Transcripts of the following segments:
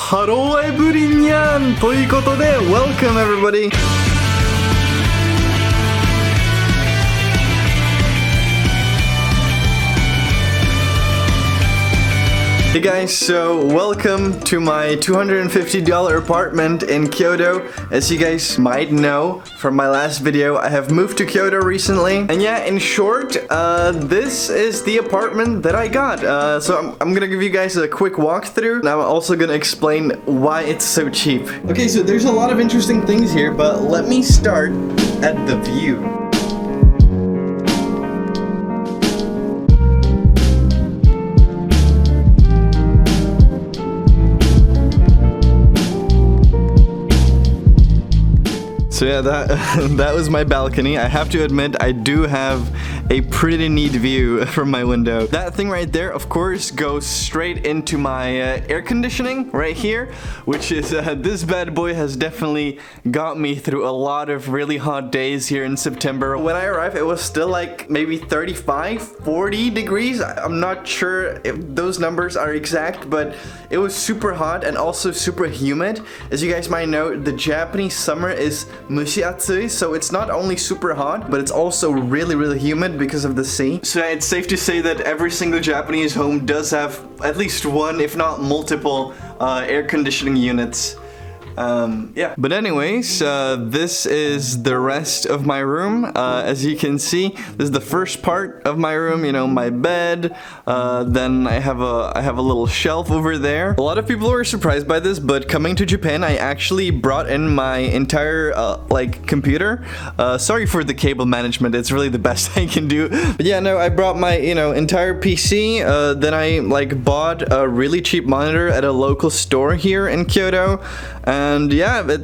ハローエブリニャンということで Welcome everybody! Hey guys, so welcome to my $250 apartment in Kyoto. As you guys might know from my last video, I have moved to Kyoto recently. And yeah, in short, this is the apartment that I got. So I'm gonna give you guys a quick walkthrough. Now I'm also gonna explain why it's so cheap. Okay, so there's a lot of interesting things here, but let me start at the view. So yeah, that was my balcony. I have to admit, I do have a pretty neat view from my window. That thing right there, of course, goes straight into my air conditioning right here, which is, this bad boy has definitely got me through a lot of really hot days here in September. When I arrived, it was still like maybe 35, 40 degrees. I'm not sure if those numbers are exact, but it was super hot and also super humid. As you guys might know, the Japanese summer is mushiatsui, so it's not only super hot, but it's also really humid because of the sea. So it's safe to say that every single Japanese home does have at least one, if not multiple, air conditioning units. Yeah. But anyways, this is the rest of my room. As you can see, this is the first part of my room, you know, my bed. Then I have a little shelf over there. A lot of people were surprised by this, but coming to Japan, I actually brought in my entire, like, computer. Sorry for the cable management, it's really the best I can do. But yeah, no, I brought my, you know, entire PC. Then I, like, bought a really cheap monitor at a local store here in Kyoto. And yeah,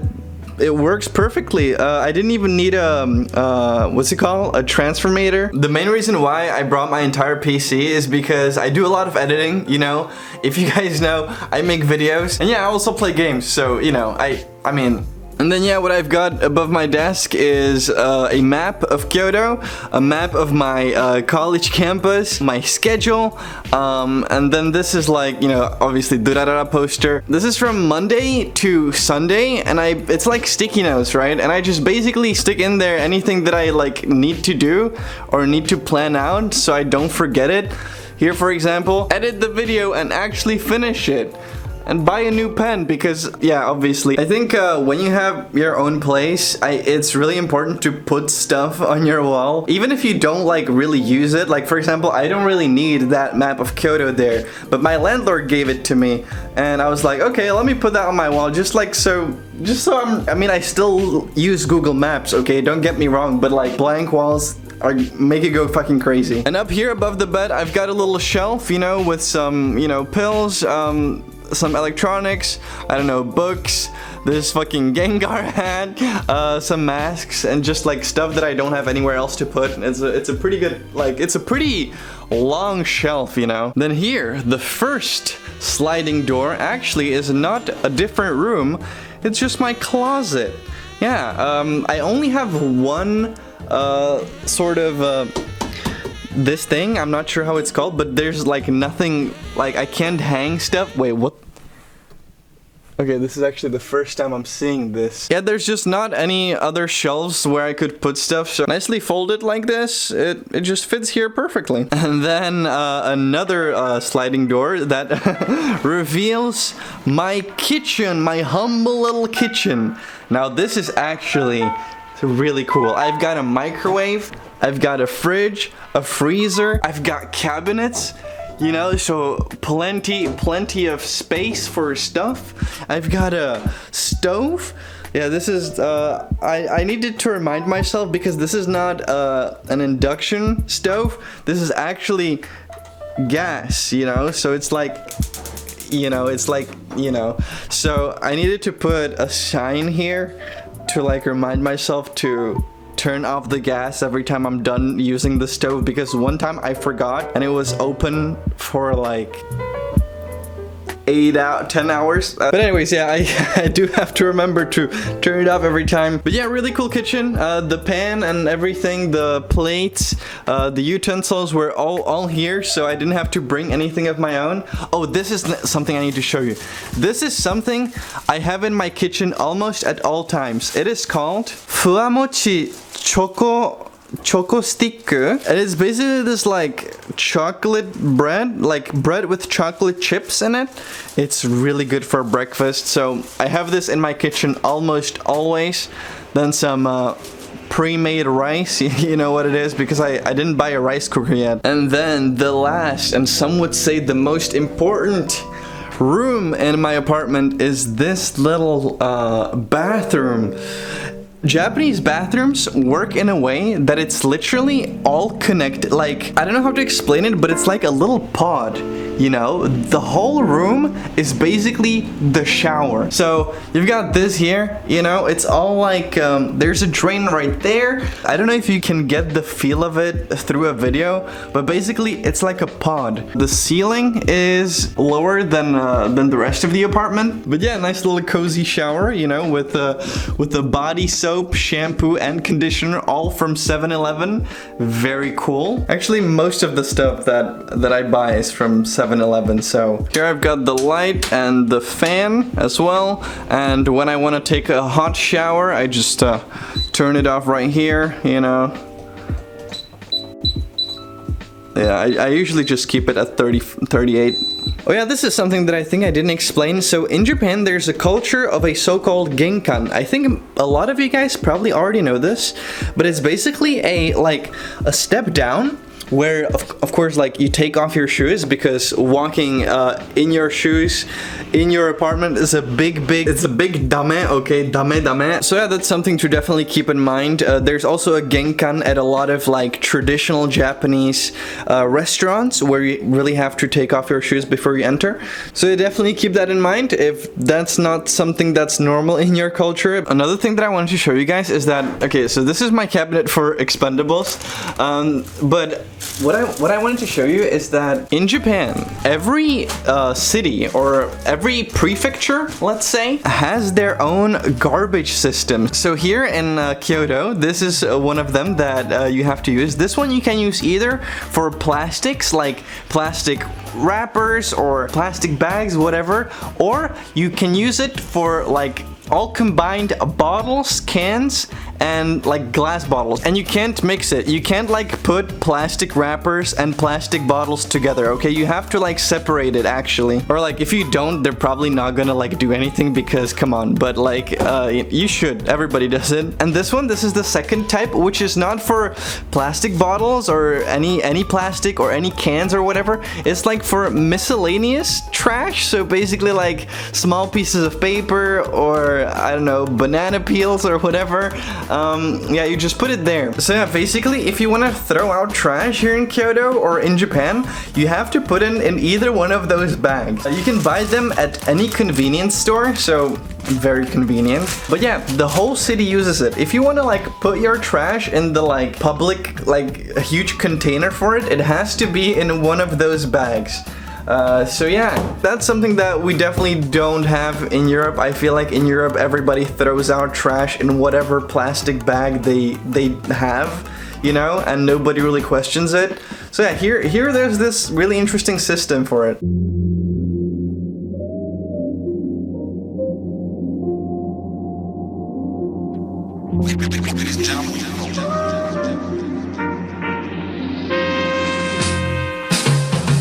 it works perfectly. I didn't even need a, what's it called? A transformator. The main reason why I brought my entire PC is because I do a lot of editing, you know. If you guys know, I make videos. And yeah, I also play games, so, you know, I mean... And then yeah, what I've got above my desk is a map of Kyoto, a map of my college campus, my schedule, and then this is like, you know, obviously Durarara poster. This is from Monday to Sunday, and it's like sticky notes, right? And I just basically stick in there anything that I like need to do or need to plan out so I don't forget it. Here, for example, edit the video and actually finish it. And buy a new pen because, yeah, obviously. I think when you have your own place, it's really important to put stuff on your wall. Even if you don't, like, really use it. Like, for example, I don't really need that map of Kyoto there. But my landlord gave it to me. And I was like, okay, let me put that on my wall. Just so I mean, I still use Google Maps, okay? Don't get me wrong. But, like, blank walls... make it go fucking crazy. And up here above the bed, I've got a little shelf, you know, with some, you know, pills, some electronics, I don't know, books, this fucking Gengar hat, some masks, and just like stuff that I don't have anywhere else to put. It's a pretty good, like, it's a pretty long shelf, you know. Then here, the first sliding door actually is not a different room, it's just my closet. Yeah, I only have one sort of this thing, I'm not sure how it's called, but there's like nothing, like I can't hang stuff. Wait, what? Okay, this is actually the first time I'm seeing this. Yeah, there's just not any other shelves where I could put stuff, so nicely folded like this, it just fits here perfectly. And then another sliding door that reveals my kitchen, my humble little kitchen. Now this is actually really cool. I've got a microwave, I've got a fridge, a freezer, I've got cabinets, you know, so plenty of space for stuff. I've got a stove. Yeah, this is, I needed to remind myself because this is not an induction stove. This is actually gas, you know, so it's like, you know, so I needed to put a sign here to like remind myself to turn off the gas every time I'm done using the stove, because one time I forgot and it was open for like 10 hours. But anyways, yeah, I do have to remember to turn it off every time. But yeah, really cool kitchen. The pan and everything, the plates, the utensils were all here, so I didn't have to bring anything of my own. Oh, this is something I need to show you. This is something I have in my kitchen almost at all times. It is called Fuamochi Choco stick. It is basically this like chocolate bread, like bread with chocolate chips in it. It's really good for breakfast, so I have this in my kitchen almost always. Then some pre-made rice, you know what it is, because I didn't buy a rice cooker yet. And then the last, and some would say the most important room in my apartment is this little bathroom. Japanese bathrooms work in a way that it's literally all connected. Like, I don't know how to explain it, but it's like a little pod, you know? The whole room is basically the shower. So you've got this here, you know, it's all like, there's a drain right there. I don't know if you can get the feel of it through a video, but basically it's like a pod. The ceiling is lower than the rest of the apartment. But yeah, nice little cozy shower, you know, with the body soap, shampoo, and conditioner, all from 7-Eleven. Very cool. Actually, most of the stuff that I buy is from 7-Eleven. So here I've got the light and the fan as well. And when I want to take a hot shower, I just turn it off right here, you know. Yeah, I usually just keep it at 38. Oh yeah, this is something that I think I didn't explain. So in Japan, there's a culture of a so-called Genkan. I think a lot of you guys probably already know this, but it's basically a step down where of course like you take off your shoes, because walking in your shoes in your apartment is a big dame, okay, dame. So yeah, that's something to definitely keep in mind. There's also a Genkan at a lot of like traditional Japanese restaurants where you really have to take off your shoes before you enter. So you definitely keep that in mind if that's not something that's normal in your culture. Another thing that I wanted to show you guys is that, okay, so this is my cabinet for expendables, but what I wanted to show you is that in Japan, every city or every prefecture, let's say, has their own garbage system. So here in Kyoto, this is one of them that you have to use. This one you can use either for plastics, like plastic wrappers or plastic bags, whatever, or you can use it for like all combined bottles, cans, and like glass bottles. And you can't mix it. You can't like put plastic wrappers and plastic bottles together, okay? You have to like separate it actually. Or like if you don't, they're probably not gonna like do anything, because come on, but like you should. Everybody does it. And this is the second type, which is not for plastic bottles or any plastic or any cans or whatever. It's like for miscellaneous trash. So basically like small pieces of paper or I don't know, banana peels or whatever. Yeah, you just put it there. So yeah, basically if you want to throw out trash here in Kyoto or in Japan, you have to put it in either one of those bags. You can buy them at any convenience store, so very convenient. But yeah, the whole city uses it. If you want to like put your trash in the like public, like a huge container for it, it has to be in one of those bags. So yeah, that's something that we definitely don't have in Europe. I feel like in Europe everybody throws out trash in whatever plastic bag they have, you know, and nobody really questions it. So yeah, here there's this really interesting system for it.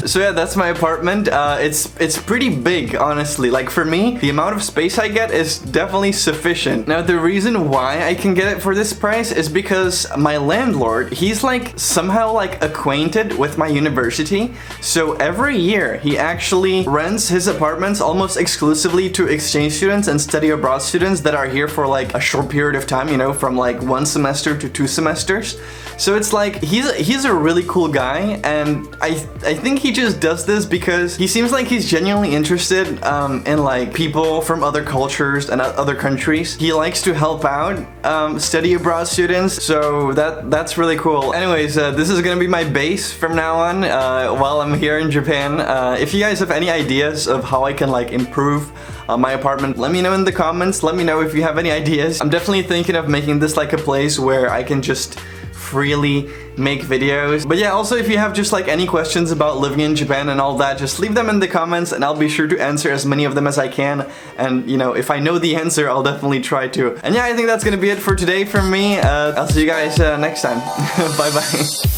So yeah, that's my apartment. It's pretty big, honestly. Like for me, the amount of space I get is definitely sufficient. Now the reason why I can get it for this price is because my landlord, he's like somehow like acquainted with my university. So every year he actually rents his apartments almost exclusively to exchange students and study abroad students that are here for like a short period of time, you know, from like 1 semester to 2 semesters. So it's like he's a really cool guy, and I think he just just does this because he seems like he's genuinely interested in like people from other cultures and other countries. He likes to help out study abroad students, so that's really cool. Anyways, this is gonna be my base from now on while I'm here in Japan. If you guys have any ideas of how I can like improve my apartment, let me know in the comments. Let me know if you have any ideas. I'm definitely thinking of making this like a place where I can just freely make videos. But yeah, also if you have just like any questions about living in Japan and all that, just leave them in the comments and I'll be sure to answer as many of them as I can. And you know, if I know the answer, I'll definitely try to. And yeah, I think that's gonna be it for today from me. I'll see you guys next time. Bye bye.